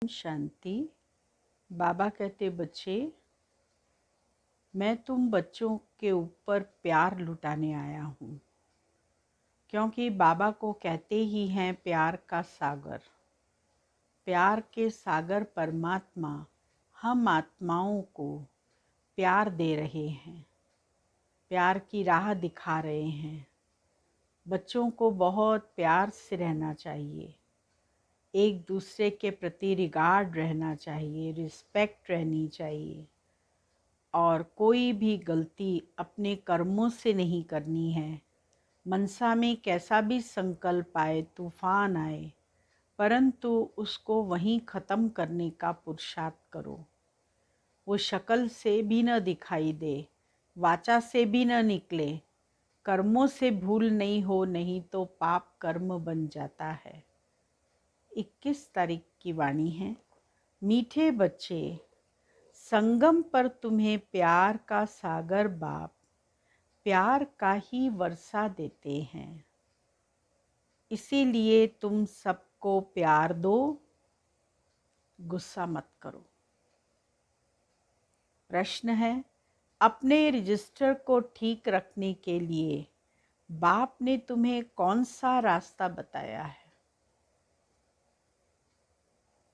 शांति। बाबा कहते, बच्चे, मैं तुम बच्चों के ऊपर प्यार लुटाने आया हूँ, क्योंकि बाबा को कहते ही हैं प्यार का सागर। प्यार के सागर परमात्मा हम आत्माओं को प्यार दे रहे हैं, प्यार की राह दिखा रहे हैं। बच्चों को बहुत प्यार से रहना चाहिए, एक दूसरे के प्रति रिगार्ड रहना चाहिए, रिस्पेक्ट रहनी चाहिए, और कोई भी गलती अपने कर्मों से नहीं करनी है। मनसा में कैसा भी संकल्प आए, तूफान आए, परंतु उसको वहीं ख़त्म करने का पुरुषार्थ करो। वो शक्ल से भी न दिखाई दे, वाचा से भी न निकले, कर्मों से भूल नहीं हो, नहीं तो पाप कर्म बन जाता है। 21 तारीख की वाणी है। मीठे बच्चे, संगम पर तुम्हें प्यार का सागर बाप प्यार का ही वर्षा देते हैं, इसीलिए तुम सबको प्यार दो, गुस्सा मत करो। प्रश्न है, अपने रजिस्टर को ठीक रखने के लिए बाप ने तुम्हें कौन सा रास्ता बताया है?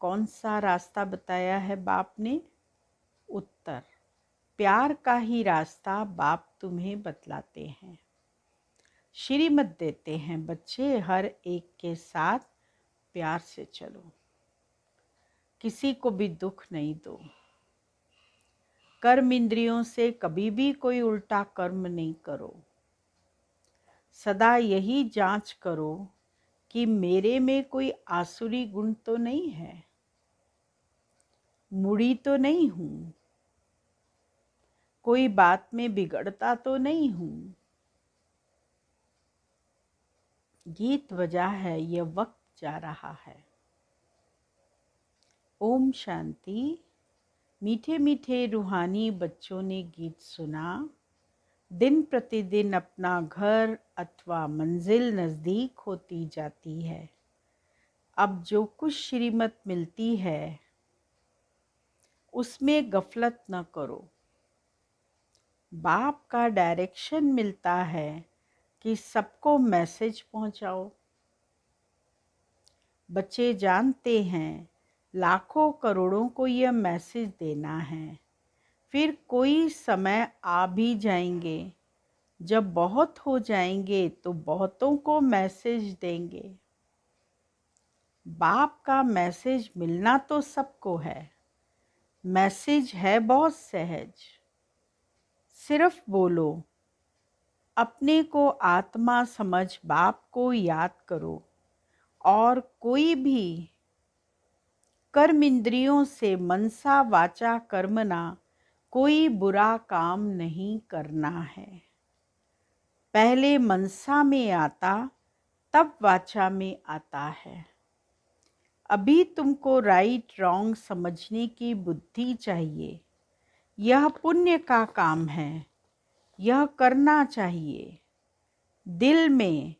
कौन सा रास्ता बताया है बाप ने? उत्तर, प्यार का ही रास्ता बाप तुम्हें बतलाते हैं, श्रीमत देते हैं। बच्चे, हर एक के साथ प्यार से चलो, किसी को भी दुख नहीं दो। कर्म इंद्रियों से कभी भी कोई उल्टा कर्म नहीं करो। सदा यही जांच करो कि मेरे में कोई आसुरी गुण तो नहीं है, मुड़ी तो नहीं हूँ, कोई बात में बिगड़ता तो नहीं हूँ। गीत बजा है, यह वक्त जा रहा है। ओम शांति। मीठे मीठे रूहानी बच्चों ने गीत सुना। दिन प्रतिदिन अपना घर अथवा मंजिल नज़दीक होती जाती है। अब जो कुछ श्रीमत मिलती है उसमें गफलत न करो। बाप का डायरेक्शन मिलता है कि सबको मैसेज पहुंचाओ। बच्चे जानते हैं लाखों करोड़ों को यह मैसेज देना है। फिर कोई समय आ भी जाएंगे जब बहुत हो जाएंगे तो बहुतों को मैसेज देंगे। बाप का मैसेज मिलना तो सबको है, मैसेज है बहुत सहज। सिर्फ बोलो, अपने को आत्मा समझ बाप को याद करो, और कोई भी कर्म इंद्रियों से मनसा वाचा कर्मना कोई बुरा काम नहीं करना है। पहले मनसा में आता, तब वाचा में आता है। अभी तुमको राइट रॉन्ग समझने की बुद्धि चाहिए। यह पुण्य का काम है, यह करना चाहिए। दिल में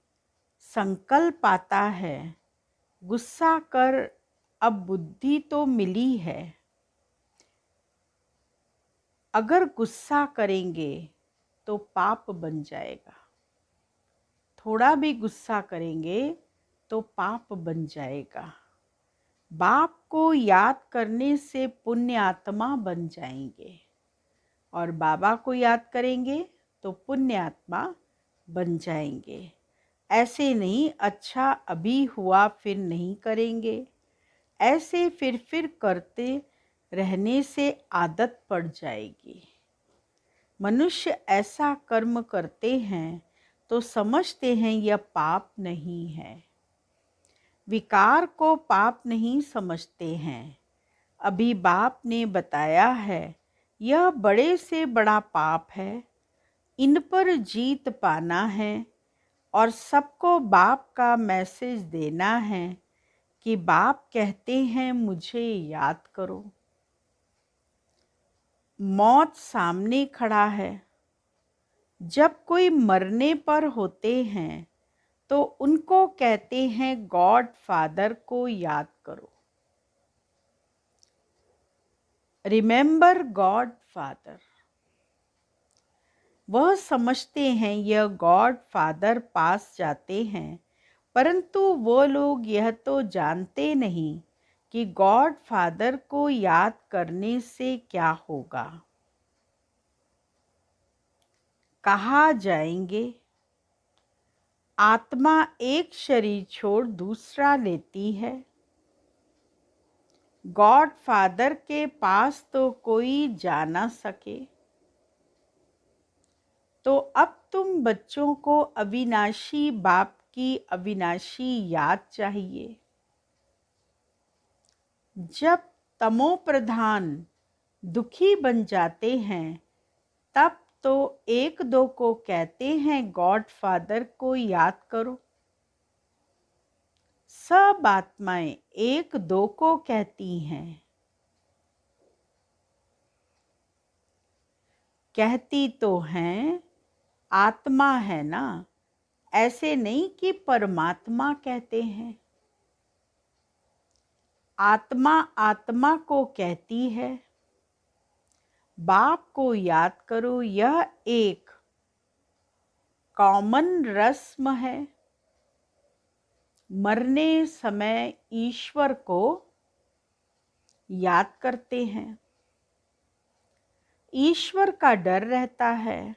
संकल्प आता है, गुस्सा कर, अब बुद्धि तो मिली है। अगर गुस्सा करेंगे तो पाप बन जाएगा, थोड़ा भी गुस्सा करेंगे तो पाप बन जाएगा। बाप को याद करने से पुण्य आत्मा बन जाएंगे, और बाबा को याद करेंगे तो पुण्य आत्मा बन जाएंगे। ऐसे नहीं, अच्छा अभी हुआ फिर नहीं करेंगे, ऐसे फिर करते रहने से आदत पड़ जाएगी। मनुष्य ऐसा कर्म करते हैं तो समझते हैं यह पाप नहीं है, विकार को पाप नहीं समझते हैं। अभी बाप ने बताया है यह बड़े से बड़ा पाप है, इन पर जीत पाना है, और सबको बाप का मैसेज देना है कि बाप कहते हैं मुझे याद करो। मौत सामने खड़ा है। जब कोई मरने पर होते हैं तो उनको कहते हैं गॉड फादर को याद करो। Remember God father. वह समझते हैं यह गॉड फादर पास जाते हैं, परंतु वो लोग यह तो जानते नहीं कि गॉड फादर को याद करने से क्या होगा। कहाँ जाएंगे? आत्मा एक शरीर छोड़ दूसरा लेती है। गॉड फादर के पास तो कोई जा ना सके। तो अब तुम बच्चों को अविनाशी बाप की अविनाशी याद चाहिए। जब तमो प्रधान दुखी बन जाते हैं, तब तो एक दो को कहते हैं गॉड फादर को याद करो। सब आत्माएं एक दो को कहती हैं। कहती तो हैं आत्मा है ना, ऐसे नहीं कि परमात्मा कहते हैं। आत्मा आत्मा को कहती है बाप को याद करो। यह एक कॉमन रस्म है। मरने समय ईश्वर को याद करते हैं। ईश्वर का डर रहता है।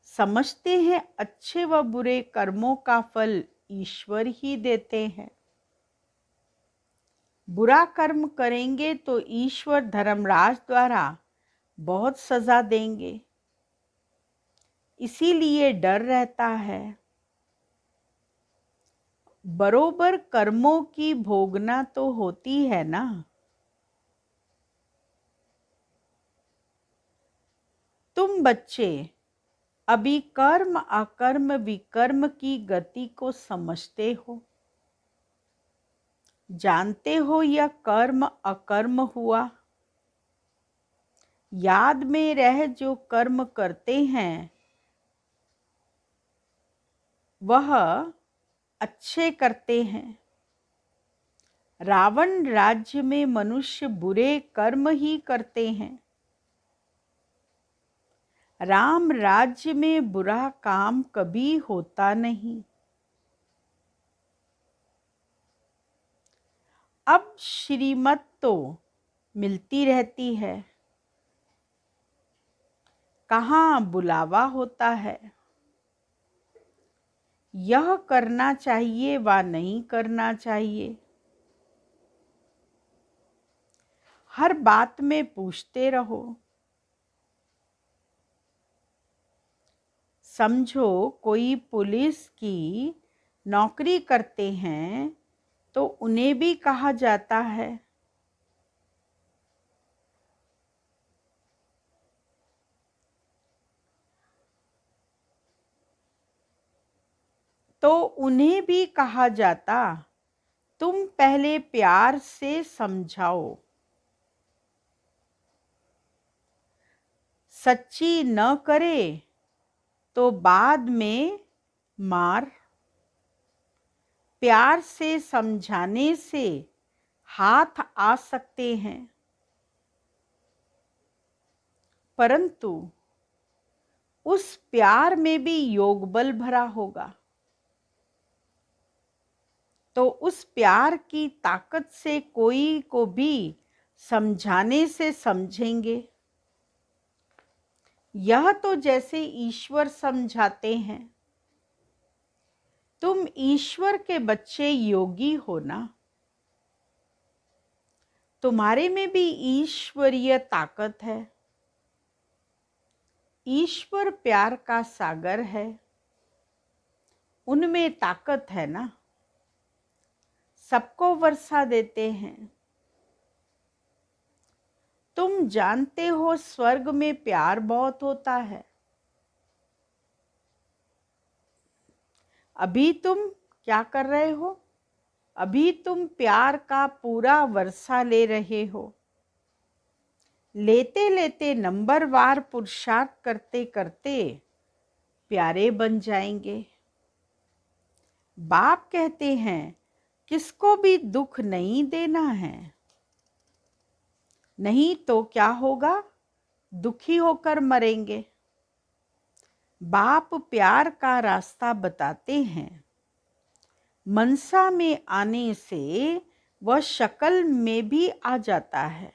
समझते हैं अच्छे व बुरे कर्मों का फल ईश्वर ही देते हैं। बुरा कर्म करेंगे तो ईश्वर धर्मराज द्वारा बहुत सजा देंगे, इसीलिए डर रहता है। बरोबर कर्मों की भोगना तो होती है ना। तुम बच्चे अभी कर्म अकर्म विकर्म की गति को समझते हो, जानते हो यह कर्म अकर्म हुआ। याद में रह जो कर्म करते हैं वह अच्छे करते हैं। रावण राज्य में मनुष्य बुरे कर्म ही करते हैं। राम राज्य में बुरा काम कभी होता नहीं। अब श्रीमत तो मिलती रहती है, कहाँ बुलावा होता है। यह करना चाहिए व नहीं करना चाहिए, हर बात में पूछते रहो। समझो कोई पुलिस की नौकरी करते हैं तो उन्हें भी कहा जाता है तुम पहले प्यार से समझाओ। सच्ची न करे तो बाद में मार। प्यार से समझाने से हाथ आ सकते हैं, परंतु उस प्यार में भी योग बल भरा होगा, तो उस प्यार की ताकत से कोई को भी समझाने से समझेंगे। यह तो जैसे ईश्वर समझाते हैं। तुम ईश्वर के बच्चे योगी हो ना, तुम्हारे में भी ईश्वरीय ताकत है। ईश्वर प्यार का सागर है, उनमें ताकत है ना, सबको वर्षा देते हैं। तुम जानते हो स्वर्ग में प्यार बहुत होता है। अभी तुम क्या कर रहे हो? अभी तुम प्यार का पूरा वर्षा ले रहे हो। लेते लेते नंबरवार पुरुषार्थ करते करते प्यारे बन जाएंगे। बाप कहते हैं किसको भी दुख नहीं देना है। नहीं तो क्या होगा, दुखी होकर मरेंगे। बाप प्यार का रास्ता बताते हैं। मनसा में आने से वह शक्ल में भी आ जाता है।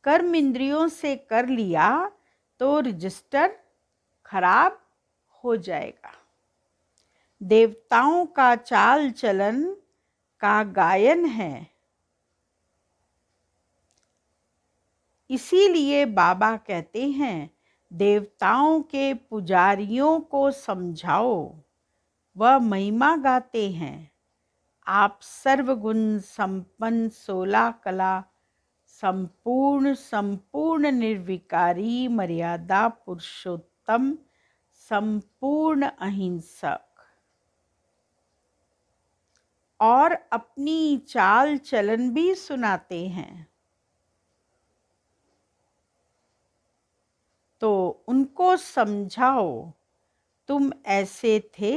कर्म इंद्रियों से कर लिया तो रजिस्टर खराब हो जाएगा। देवताओं का चाल चलन का गायन है। इसीलिए बाबा कहते हैं, देवताओं के पुजारियों को समझाओ। वह महिमा गाते हैं। आप सर्वगुण संपन्न 16 कला संपूर्ण निर्विकारी मर्यादा पुरुषोत्तम संपूर्ण अहिंसक और अपनी चाल चलन भी सुनाते हैं। तो उनको समझाओ, तुम ऐसे थे,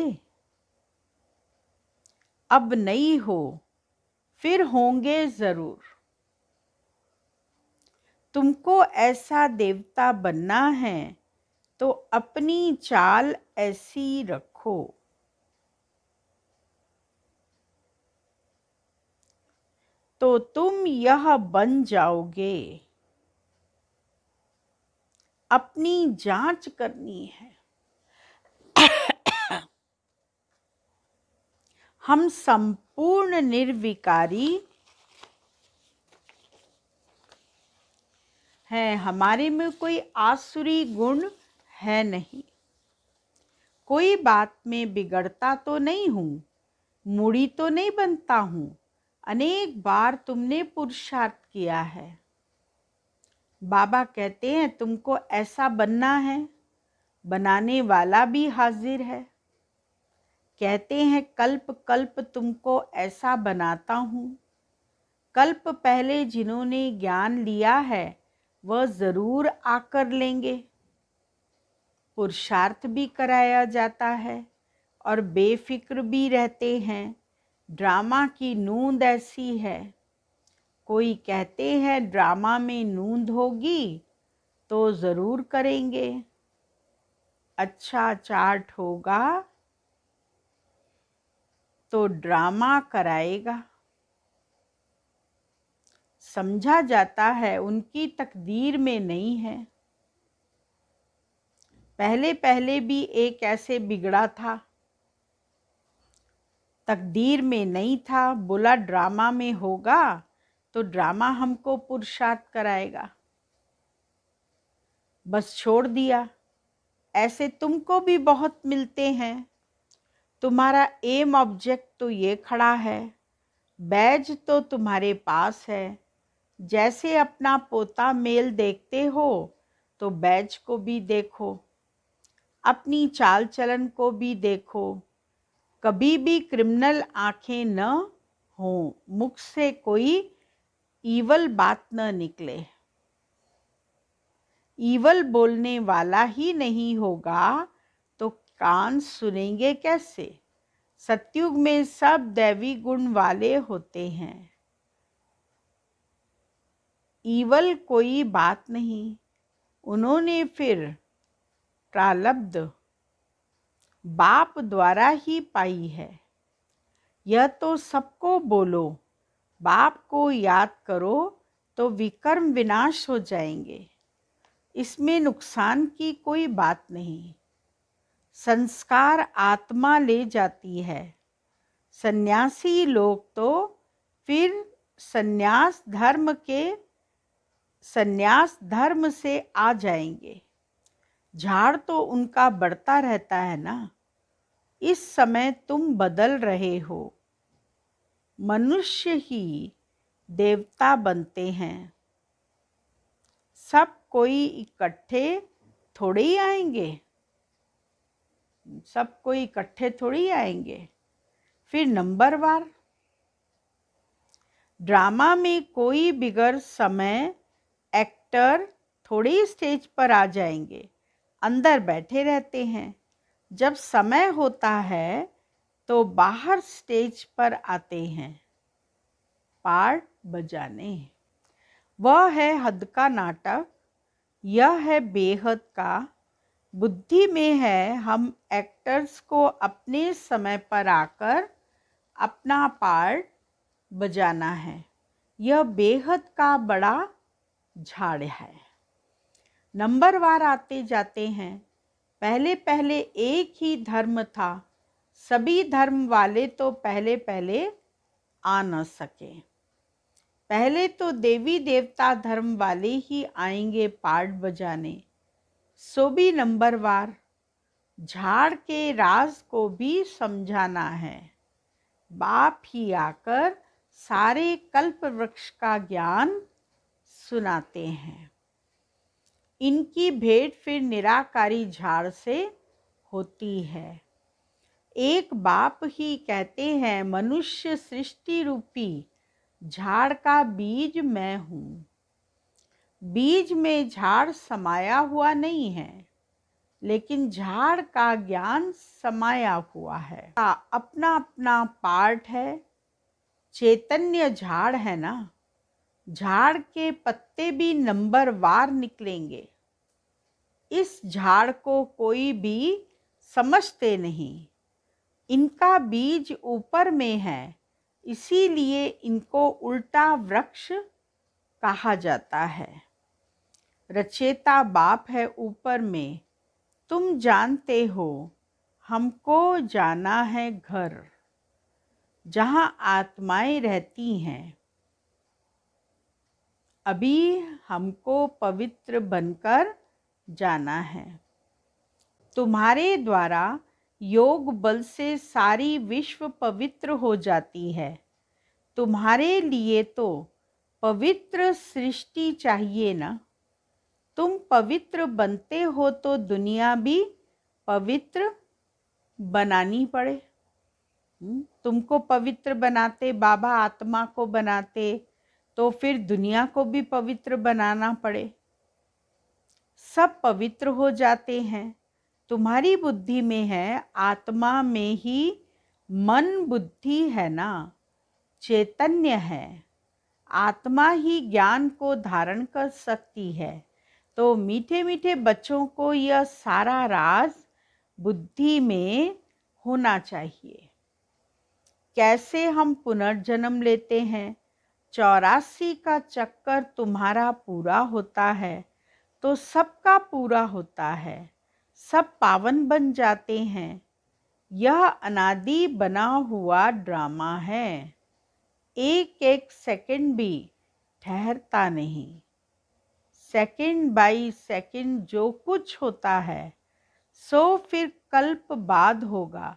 अब नहीं हो, फिर होंगे जरूर। तुमको ऐसा देवता बनना है तो अपनी चाल ऐसी रखो। तो तुम यह बन जाओगे। अपनी जांच करनी है। हम संपूर्ण निर्विकारी हैं। हमारे में कोई आसुरी गुण है नहीं। कोई बात में बिगड़ता तो नहीं हूँ, मूड़ी तो नहीं बनता हूँ। अनेक बार तुमने पुरुषार्थ किया है। बाबा कहते हैं, तुमको ऐसा बनना है। बनाने वाला भी हाजिर है। कहते हैं, कल्प कल्प तुमको ऐसा बनाता हूँ। कल्प पहले जिन्होंने ज्ञान लिया है वह जरूर आकर लेंगे। पुरुषार्थ भी कराया जाता है और बेफिक्र भी रहते हैं। ड्रामा की नूंद ऐसी है। कोई कहते हैं ड्रामा में नूंद होगी तो ज़रूर करेंगे। अच्छा चार्ट होगा तो ड्रामा कराएगा। समझा जाता है उनकी तकदीर में नहीं है। पहले पहले भी एक ऐसे बिगड़ा था, तकदीर में नहीं था। बोला ड्रामा में होगा तो ड्रामा हमको पुरुषार्थ कराएगा। बस छोड़ दिया। ऐसे तुमको भी बहुत मिलते हैं। तुम्हारा एम ऑब्जेक्ट तो ये खड़ा है, बैज तो तुम्हारे पास है। जैसे अपना पोता मेल देखते हो तो बैज को भी देखो, अपनी चाल चलन को भी देखो। कभी भी क्रिमिनल आंखें न हो, मुख से कोई ईवल बात न निकले। ईवल बोलने वाला ही नहीं होगा तो कान सुनेंगे कैसे। सतयुग में सब दैवी गुण वाले होते हैं। ईवल कोई बात नहीं। उन्होंने फिर प्रारब्ध बाप द्वारा ही पाई है। यह तो सबको बोलो, बाप को याद करो तो विकर्म विनाश हो जाएंगे। इसमें नुकसान की कोई बात नहीं। संस्कार आत्मा ले जाती है। सन्यासी लोग तो फिर सन्यास धर्म से आ जाएंगे। झाड़ तो उनका बढ़ता रहता है ना। इस समय तुम बदल रहे हो। मनुष्य ही देवता बनते हैं। सब कोई इकट्ठे थोड़े ही आएंगे। सब कोई इकट्ठे थोड़ी आएंगे। फिर नंबरवार। ड्रामा में कोई बिगर समय एक्टर थोड़ी स्टेज पर आ जाएंगे, अंदर बैठे रहते हैं। जब समय होता है तो बाहर स्टेज पर आते हैं पार्ट बजाने। वह है हद का नाटक, यह है बेहद का। बुद्धि में है हम एक्टर्स को अपने समय पर आकर अपना पार्ट बजाना है। यह बेहद का बड़ा झाड़ है। नंबरवार आते जाते हैं। पहले पहले एक ही धर्म था, सभी धर्म वाले तो पहले पहले आ न सके। पहले तो देवी देवता धर्म वाले ही आएंगे पार्ट बजाने, सो भी नंबरवार। झाड़ के राज को भी समझाना है, बाप ही आकर सारे कल्प वृक्ष का ज्ञान सुनाते हैं। इनकी भेंट फिर निराकारी झाड़ से होती है। एक बाप ही कहते हैं मनुष्य सृष्टि रूपी झाड़ का बीज मैं हूँ। बीज में झाड़ समाया हुआ नहीं है, लेकिन झाड़ का ज्ञान समाया हुआ है। अपना अपना पार्ट है। चैतन्य झाड़ है ना, झाड़ के पत्ते भी नंबरवार निकलेंगे। इस झाड़ को कोई भी समझते नहीं। इनका बीज ऊपर में है, इसीलिए इनको उल्टा वृक्ष कहा जाता है। रचेता बाप है ऊपर में, तुम जानते हो। हमको जाना है घर, जहाँ आत्माएं रहती हैं। अभी हमको पवित्र बनकर जाना है। तुम्हारे द्वारा योग बल से सारी विश्व पवित्र हो जाती है। तुम्हारे लिए तो पवित्र सृष्टि चाहिए ना। तुम पवित्र बनते हो तो दुनिया भी पवित्र बनानी पड़े। तुमको पवित्र बनाते, बाबा आत्मा को बनाते, तो फिर दुनिया को भी पवित्र बनाना पड़े। सब पवित्र हो जाते हैं। तुम्हारी बुद्धि में है, आत्मा में ही मन बुद्धि है ना, चैतन्य है। आत्मा ही ज्ञान को धारण कर सकती है। तो मीठे मीठे बच्चों को यह सारा राज बुद्धि में होना चाहिए। कैसे हम पुनर्जन्म लेते हैं। 84 का चक्कर तुम्हारा पूरा होता है तो सबका पूरा होता है, सब पावन बन जाते हैं। यह अनादि बना हुआ ड्रामा है। एक एक सेकंड भी ठहरता नहीं। सेकंड बाई सेकंड जो कुछ होता है सो फिर कल्प बाद होगा।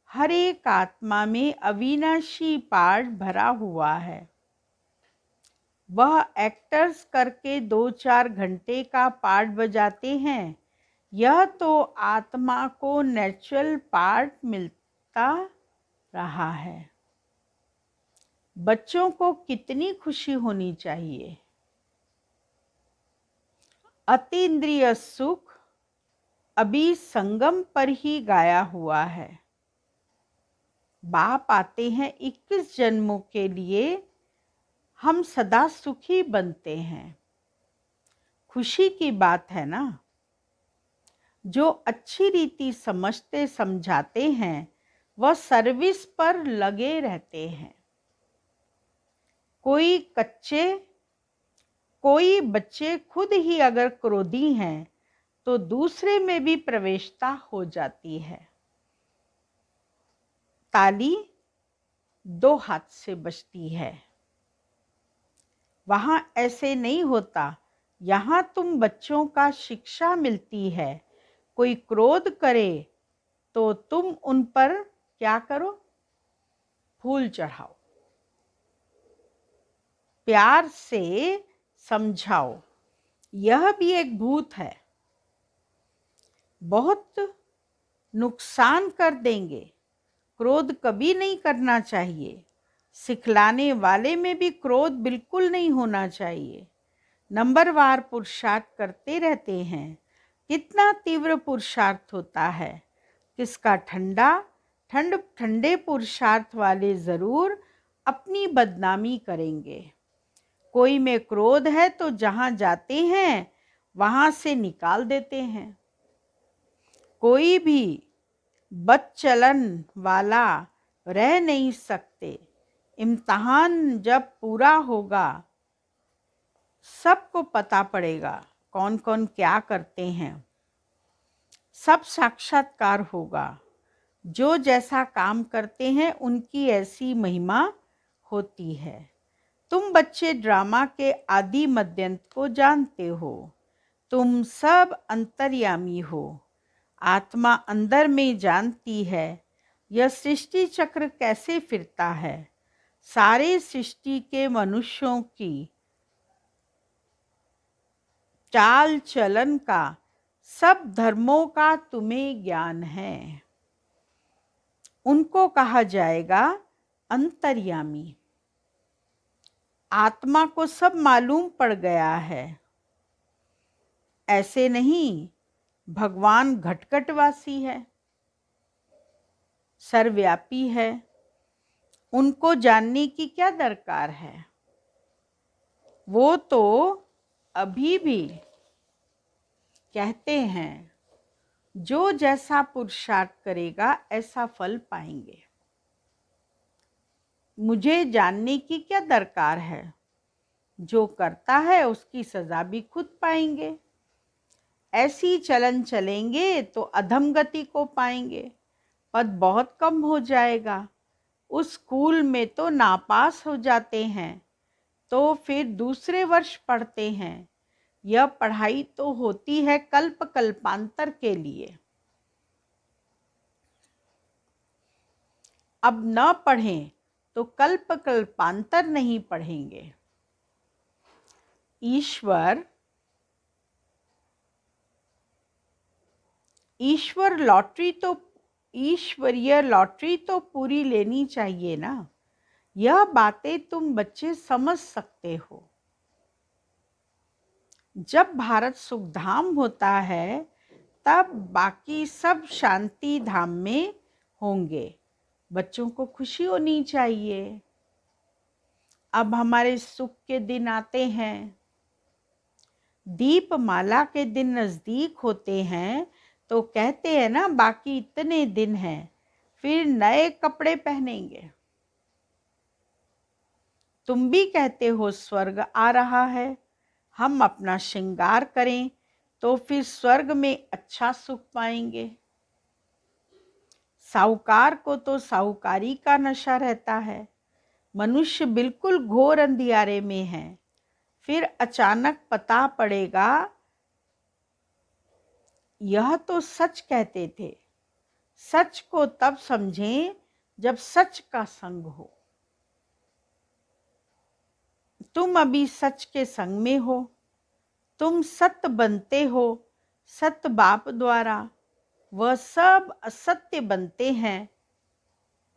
हर एक आत्मा में अविनाशी पार्ट भरा हुआ है। वह एक्टर्स करके 2-4 घंटे का पार्ट बजाते हैं। यह तो आत्मा को नेचुरल पार्ट मिलता रहा है। बच्चों को कितनी खुशी होनी चाहिए। अतीन्द्रिय सुख अभी संगम पर ही गाया हुआ है। बाप आते हैं 21 जन्मों के लिए, हम सदा सुखी बनते हैं। खुशी की बात है ना। जो अच्छी रीति समझते समझाते हैं वह सर्विस पर लगे रहते हैं। कोई बच्चे खुद ही अगर क्रोधी हैं तो दूसरे में भी प्रवेशता हो जाती है। ताली 2 हाथ से बजती है। वहाँ ऐसे नहीं होता। यहाँ तुम बच्चों का शिक्षा मिलती है। कोई क्रोध करे तो तुम उन पर क्या करो, फूल चढ़ाओ, प्यार से समझाओ। यह भी एक भूत है, बहुत नुकसान कर देंगे। क्रोध कभी नहीं करना चाहिए। सिखलाने वाले में भी क्रोध बिल्कुल नहीं होना चाहिए। नंबरवार पुरुषार्थ करते रहते हैं। कितना तीव्र पुरुषार्थ होता है। किसका ठंडे पुरुषार्थ वाले ज़रूर अपनी बदनामी करेंगे। कोई में क्रोध है तो जहां जाते हैं वहां से निकाल देते हैं। कोई भी बदचलन वाला रह नहीं सकते। इम्तिहान जब पूरा होगा सबको पता पड़ेगा कौन कौन क्या करते हैं। सब साक्षात्कार होगा। जो जैसा काम करते हैं उनकी ऐसी महिमा होती है। तुम बच्चे ड्रामा के आदि मध्यंत को जानते हो। तुम सब अंतर्यामी हो। आत्मा अंदर में जानती है यह सृष्टि चक्र कैसे फिरता है। सारे सृष्टि के मनुष्यों की चाल चलन का, सब धर्मों का तुम्हें ज्ञान है। उनको कहा जाएगा अंतर्यामी। आत्मा को सब मालूम पड़ गया है। ऐसे नहीं, भगवान घटघटवासी है, सर्वव्यापी है। उनको जानने की क्या दरकार है। वो तो अभी भी कहते हैं जो जैसा पुरुषार्थ करेगा ऐसा फल पाएंगे। मुझे जानने की क्या दरकार है। जो करता है उसकी सजा भी खुद पाएंगे। ऐसी चलन चलेंगे तो अधमगति को पाएंगे। पद बहुत कम हो जाएगा। उस स्कूल में तो नापास हो जाते हैं तो फिर दूसरे वर्ष पढ़ते हैं। यह पढ़ाई तो होती है कल्प कल्पांतर के लिए। अब न पढ़ें तो कल्प कल्पांतर नहीं पढ़ेंगे। ईश्वरीय लॉटरी तो पूरी लेनी चाहिए ना। यह बातें तुम बच्चे समझ सकते हो। जब भारत सुखधाम होता है तब बाकी सब शांति धाम में होंगे। बच्चों को खुशी होनी चाहिए। अब हमारे सुख के दिन आते हैं। दीपमाला के दिन नजदीक होते हैं तो कहते हैं ना बाकी इतने दिन हैं, फिर नए कपड़े पहनेंगे। तुम भी कहते हो स्वर्ग आ रहा है, हम अपना श्रृंगार करें तो फिर स्वर्ग में अच्छा सुख पाएंगे। साहूकार को तो साहूकारी का नशा रहता है। मनुष्य बिल्कुल घोर अंधियारे में है। फिर अचानक पता पड़ेगा यह तो सच कहते थे। सच को तब समझें जब सच का संग हो। तुम अभी सच के संग में हो। तुम सत्य बनते हो सत्य बाप द्वारा। वह सब असत्य बनते हैं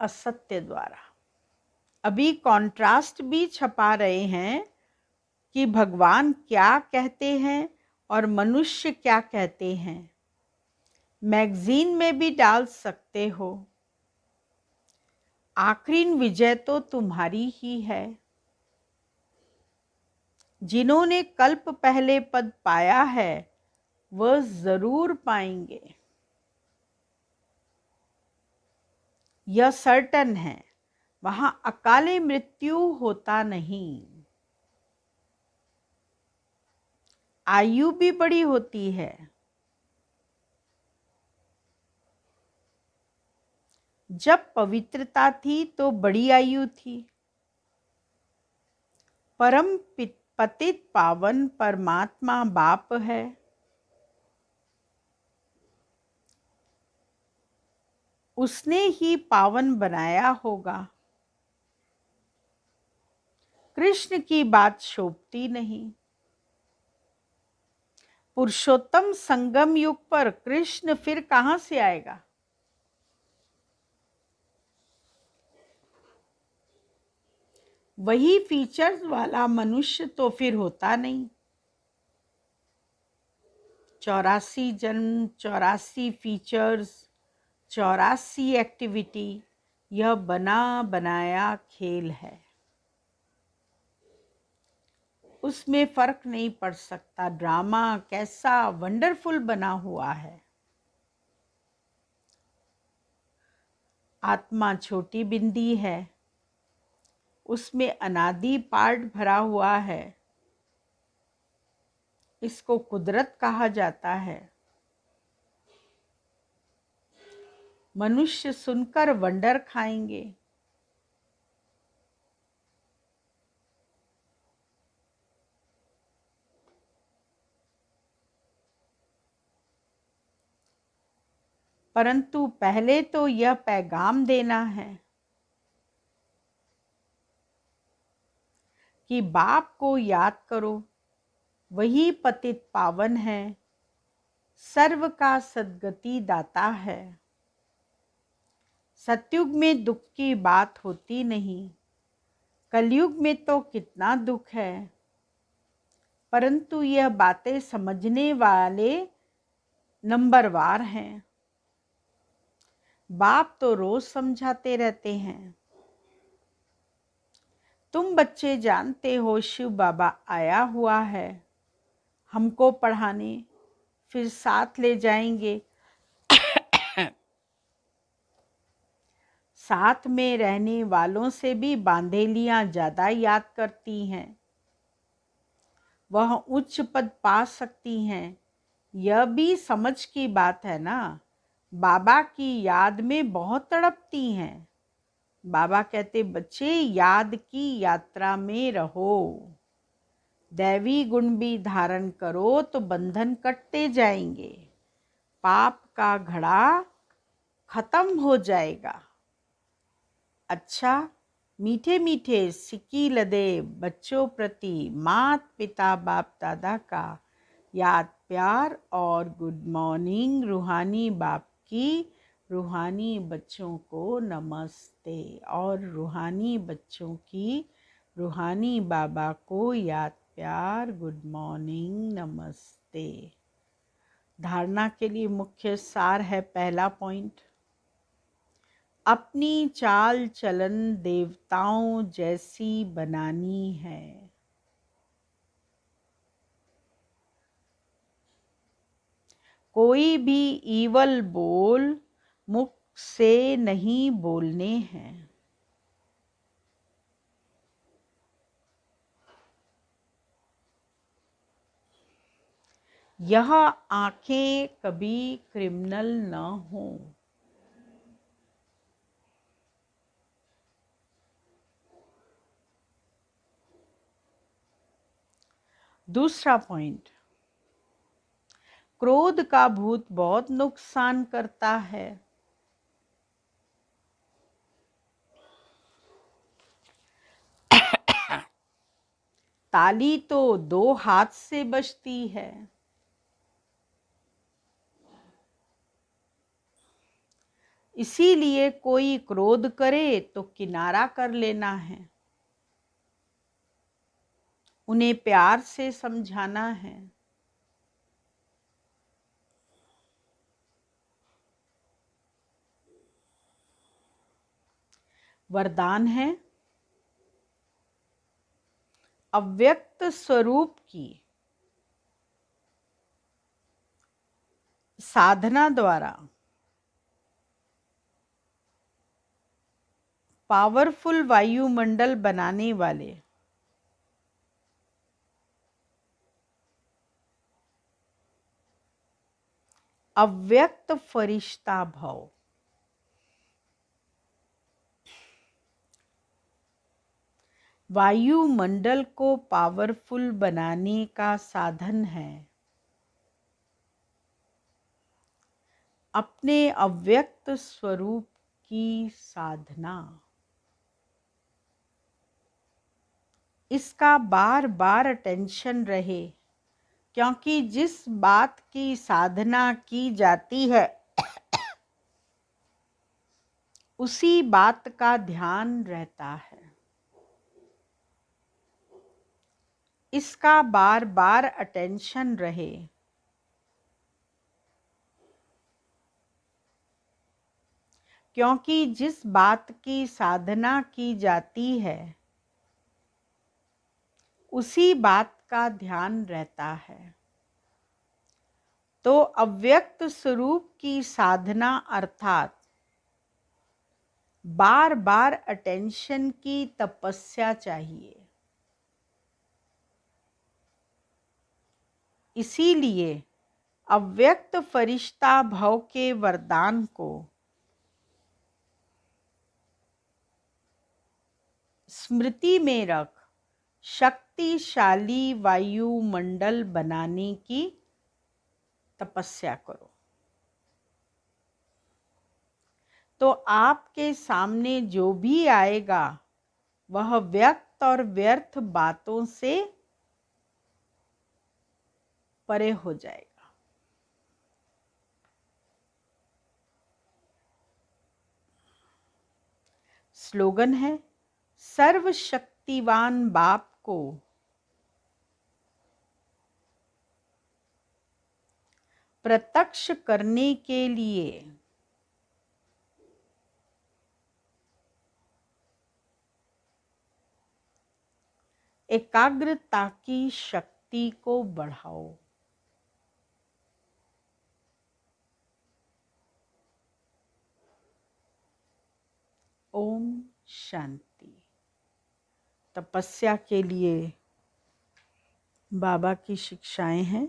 असत्य द्वारा। अभी कॉन्ट्रास्ट भी छपा रहे हैं कि भगवान क्या कहते हैं और मनुष्य क्या कहते हैं। मैगजीन में भी डाल सकते हो। आखिरी विजय तो तुम्हारी ही है। जिन्होंने कल्प पहले पद पाया है वह जरूर पाएंगे। यह सर्टन है। वहां अकाले मृत्यु होता नहीं। आयु भी बड़ी होती है। जब पवित्रता थी तो बड़ी आयु थी। परम पतित पावन परमात्मा बाप है। उसने ही पावन बनाया होगा। कृष्ण की बात शोभती नहीं। पुरुषोत्तम संगम युग पर कृष्ण फिर कहां से आएगा। वही फीचर्स वाला मनुष्य तो फिर होता नहीं। 84 जन्म, 84 फीचर्स, 84 एक्टिविटी, यह बना बनाया खेल है। उसमें फर्क नहीं पड़ सकता ड्रामा कैसा वंडरफुल बना हुआ है। आत्मा छोटी बिंदी है, उसमें अनादि पार्ट भरा हुआ है। इसको कुदरत कहा जाता है। मनुष्य सुनकर वंडर खाएंगे। परंतु पहले तो यह पैगाम देना है कि बाप को याद करो, वही पतित पावन है, सर्व का सद्गति दाता है। सतयुग में दुख की बात होती नहीं, कलयुग में तो कितना दुख है। परंतु यह बातें समझने वाले नंबरवार हैं। बाप तो रोज समझाते रहते हैं। तुम बच्चे जानते हो शिव बाबा आया हुआ है हमको पढ़ाने, फिर साथ ले जाएंगे। साथ में रहने वालों से भी बांधेलियां ज्यादा याद करती हैं। वह उच्च पद पा सकती हैं। यह भी समझ की बात है ना। बाबा की याद में बहुत तड़पती हैं। बाबा कहते बच्चे याद की यात्रा में रहो, दैवी गुण भी धारण करो तो बंधन कटते जाएंगे, पाप का घड़ा खत्म हो जाएगा। अच्छा, मीठे मीठे सिक्की लदे बच्चों प्रति मात पिता बाप दादा का याद प्यार और गुड मॉर्निंग। रूहानी बाप की रूहानी बच्चों को नमस्ते और रूहानी बच्चों की रूहानी बाबा को याद प्यार गुड मॉर्निंग नमस्ते। धारणा के लिए मुख्य सार है। पहला पॉइंट, अपनी चाल चलन देवताओं जैसी बनानी है। कोई भी ईवल बोल मुख से नहीं बोलने हैं। यह आंखें कभी क्रिमिनल न हो। दूसरा पॉइंट, क्रोध का भूत बहुत नुकसान करता है। ताली तो दो हाथ से बजती है। इसीलिए कोई क्रोध करे तो किनारा कर लेना है, उन्हें प्यार से समझाना है। वरदान है अव्यक्त स्वरूप की साधना द्वारा पावरफुल वायुमंडल बनाने वाले अव्यक्त फरिश्ता भव। वायुमंडल को पावरफुल बनाने का साधन है अपने अव्यक्त स्वरूप की साधना। इसका बार बार अटेंशन रहे, क्योंकि जिस बात की साधना की जाती है उसी बात का ध्यान रहता है। इसका बार बार अटेंशन रहे। क्योंकि जिस बात की साधना की जाती है उसी बात का ध्यान रहता है। तो अव्यक्त स्वरूप की साधना अर्थात बार बार अटेंशन की तपस्या चाहिए। इसीलिए अव्यक्त फरिश्ता भव के वरदान को स्मृति में रख शक्तिशाली वायुमंडल बनाने की तपस्या करो। तो आपके सामने जो भी आएगा वह व्यक्त और व्यर्थ बातों से परे हो जाएगा। स्लोगन है, सर्वशक्तिवान बाप को प्रत्यक्ष करने के लिए एकाग्रता की शक्ति को बढ़ाओ। ओम शांति। तपस्या के लिए बाबा की शिक्षाएं हैं।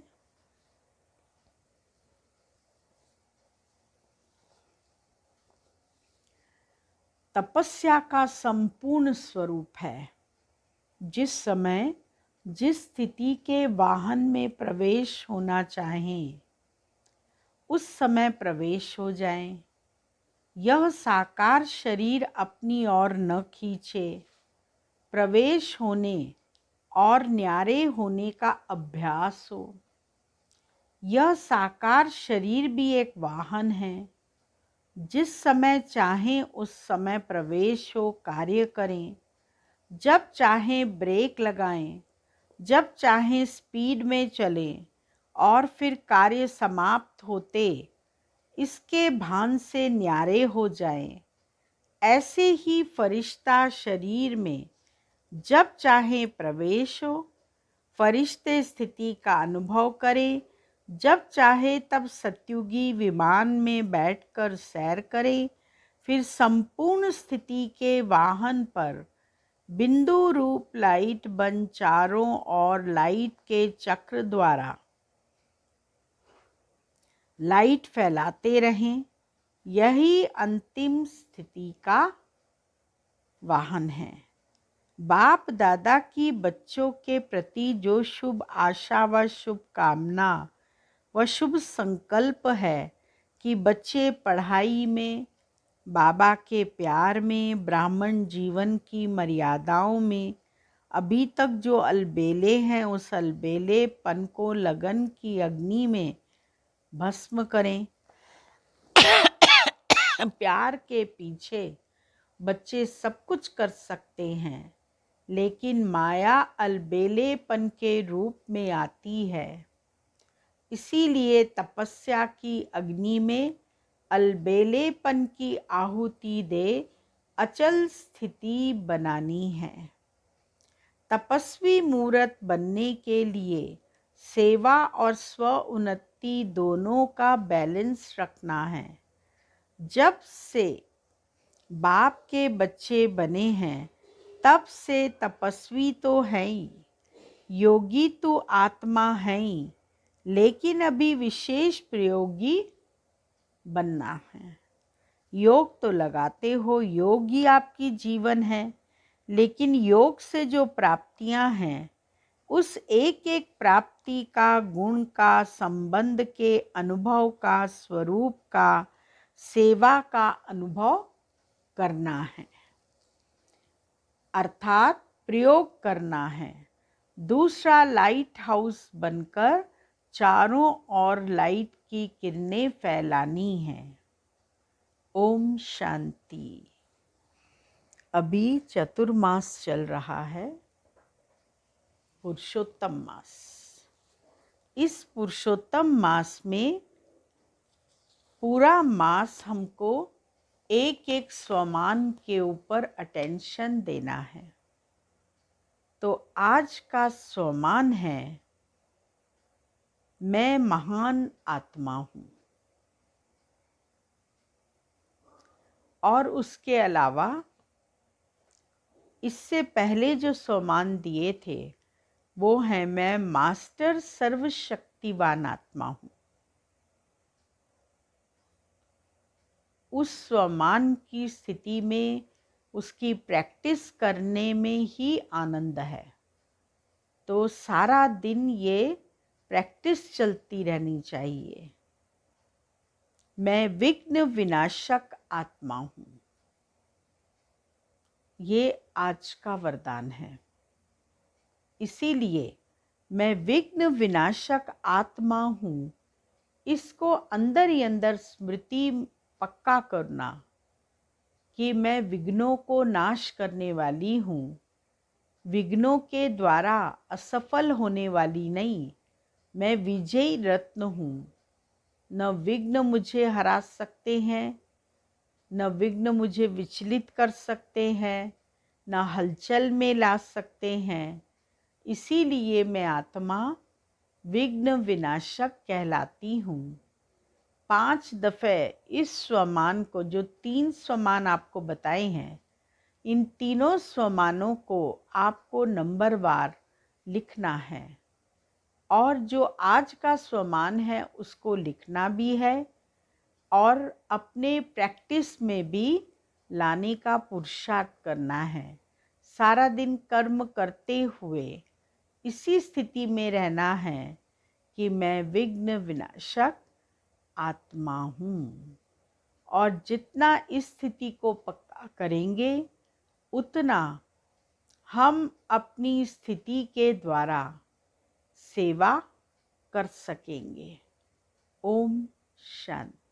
तपस्या का संपूर्ण स्वरूप है जिस समय जिस स्थिति के वाहन में प्रवेश होना चाहें उस समय प्रवेश हो जाएं। यह साकार शरीर अपनी ओर न खींचे, प्रवेश होने और न्यारे होने का अभ्यास हो। यह साकार शरीर भी एक वाहन है। जिस समय चाहें उस समय प्रवेश हो, कार्य करें। जब चाहें ब्रेक लगाएं, जब चाहें स्पीड में चलें और फिर कार्य समाप्त होते इसके भान से न्यारे हो जाएं। ऐसे ही फरिश्ता शरीर में जब चाहे प्रवेश हो, फरिश्ते स्थिति का अनुभव करें। जब चाहे तब सत्युगी विमान में बैठकर सैर करें। फिर संपूर्ण स्थिति के वाहन पर बिंदु रूप लाइट बन चारों ओर लाइट के चक्र द्वारा लाइट फैलाते रहें। यही अंतिम स्थिति का वाहन है। बाप दादा की बच्चों के प्रति जो शुभ आशा व शुभ कामना व शुभ संकल्प है कि बच्चे पढ़ाई में, बाबा के प्यार में, ब्राह्मण जीवन की मर्यादाओं में अभी तक जो अलबेले हैं उस अलबेलेपन को लगन की अग्नि में भस्म करें। प्यार के पीछे बच्चे सब कुछ कर सकते हैं, लेकिन माया अलबेलेपन के रूप में आती है। इसीलिए तपस्या की अग्नि में अलबेलेपन की आहुति दे अचल स्थिति बनानी है। तपस्वी मूर्त बनने के लिए सेवा और स्व उन्नति दोनों का बैलेंस रखना है। जब से बाप के बच्चे बने हैं तब से तपस्वी तो है ही, योगी तो आत्मा है ही, लेकिन अभी विशेष प्रयोगी बनना है। योग तो लगाते हो, योग ही आपकी जीवन है, लेकिन योग से जो प्राप्तियां हैं उस एक एक प्राप्ति का, गुण का, संबंध के अनुभव का, स्वरूप का, सेवा का अनुभव करना है, अर्थात प्रयोग करना है। दूसरा लाइट हाउस बनकर चारों ओर लाइट की किरणें फैलानी है। ओम शांति। अभी चतुर्मास चल रहा है, पुरुषोत्तम मास। इस पुरुषोत्तम मास में पूरा मास हमको एक एक स्वमान के ऊपर अटेंशन देना है। तो आज का स्वमान है, मैं महान आत्मा हूँ। और उसके अलावा इससे पहले जो स्वमान दिए थे वो है, मैं मास्टर सर्वशक्तिवान आत्मा हूँ। उस स्वमान की स्थिति में उसकी प्रैक्टिस करने में ही आनंद है। तो सारा दिन ये प्रैक्टिस चलती रहनी चाहिए। मैं विघ्न विनाशक आत्मा हूँ। ये आज का वरदान है। इसीलिए मैं विघ्न विनाशक आत्मा हूँ, इसको अंदर ही अंदर स्मृति पक्का करना कि मैं विघ्नों को नाश करने वाली हूँ। विघ्नों के द्वारा असफल होने वाली नहीं, मैं विजयी रत्न हूँ। न विघ्न मुझे हरा सकते हैं, न विघ्न मुझे विचलित कर सकते हैं, न हलचल में ला सकते हैं। इसीलिए मैं आत्मा विघ्न विनाशक कहलाती हूँ। 5 दफ़े इस स्वमान को, जो 3 स्वमान आपको बताए हैं, इन तीनों स्वमानों को आपको नंबरवार लिखना है। और जो आज का स्वमान है उसको लिखना भी है और अपने प्रैक्टिस में भी लाने का पुरुषार्थ करना है। सारा दिन कर्म करते हुए इसी स्थिति में रहना है कि मैं विघ्न विनाशक आत्मा हूँ। और जितना इस स्थिति को पक्का करेंगे उतना हम अपनी स्थिति के द्वारा सेवा कर सकेंगे। ओम शांति।